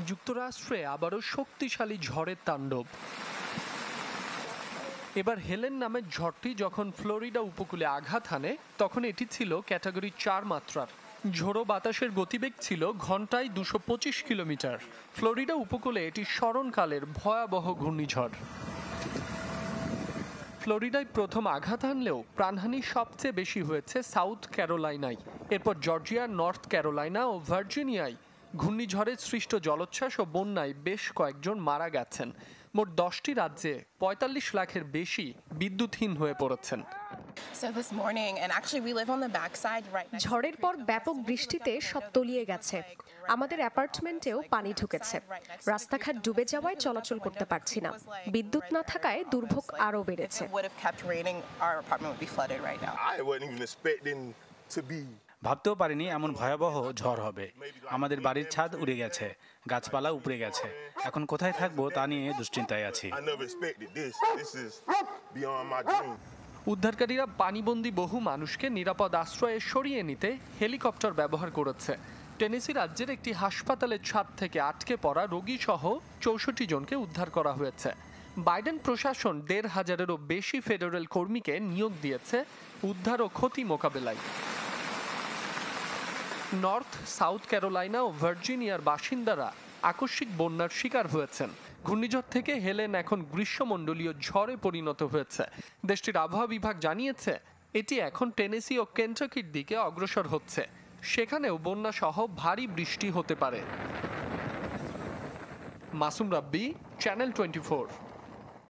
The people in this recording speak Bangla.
যুক্তরাষ্ট্রে আবারও শক্তিশালী ঝড়ের তাণ্ডব। এবার হেলেন নামের ঝড়টি যখন ফ্লোরিডা উপকূলে আঘাত হানে তখন এটি ছিল ক্যাটাগরি 4 মাত্রার। ঝোড়ো বাতাসের গতিবেগ ছিল ঘন্টায় 225 কিলোমিটার। ফ্লোরিডা উপকূলে এটি স্মরণকালের ভয়াবহ ঘূর্ণিঝড়। ফ্লোরিডায় প্রথম আঘাত হানলেও প্রাণহানি সবচেয়ে বেশি হয়েছে সাউথ ক্যারোলাইনায়, এরপর জর্জিয়া, নর্থ ক্যারোলাইনা ও ভার্জিনিয়ায় ঘূর্ণিঝড়ের সৃষ্ট জলোচ্ছ্বাস ও বন্যায় বেশ কয়েকজন মারা গেছেন। মোট 10টি রাজ্যে 45 লাখের বেশি বিদ্যুৎহীন হয়ে পড়েছেন। ঝড়ের পর ব্যাপক বৃষ্টিতে সব তলিয়ে গেছে। আমাদের অ্যাপার্টমেন্টেও পানি ঢুকেছে। রাস্তাঘাট ডুবে যাওয়ায় চলাচল করতে পারছি না। বিদ্যুৎ না থাকায় দুর্ভোগ আরও বেড়েছে। ভাবতেও পারিনি এমন ভয়াবহ ঝড় হবে। আমাদের বাড়ির ছাদ উড়ে গেছে, গাছপালা উপড়ে গেছে। এখন কোথায় থাকবো তা নিয়ে দুশ্চিন্তায় আছি। উদ্ধারকারীরা পানিবন্দী বহু মানুষকে নিরাপদ আশ্রয়ে সরিয়ে নিতে হেলিকপ্টার ব্যবহার করেছে। টেনেসি রাজ্যের একটি হাসপাতালের ছাদ থেকে আটকে পড়া রোগী সহ 64 জনকে উদ্ধার করা হয়েছে। বাইডেন প্রশাসন 1,500-এরও বেশি ফেডারেল কর্মীকে নিয়োগ দিয়েছে উদ্ধার ও ক্ষতি মোকাবেলায়। নর্থ, সাউথ ক্যারোলাইনা ও ভার্জিনিয়ার বাসিন্দারা আকস্মিক বন্যার শিকার হয়েছেন। ঘূর্ণিঝড় থেকে হেলেন এখন গ্রীষ্মমণ্ডলীয় ঝড়ে পরিণত হয়েছে। দেশটির আবহাওয়া বিভাগ জানিয়েছে এটি এখন টেনেসি ও কেন্টাকির দিকে অগ্রসর হচ্ছে। সেখানেও বন্যা সহ ভারী বৃষ্টি হতে পারে। মাসুম রাব্বি, চ্যানেল 24।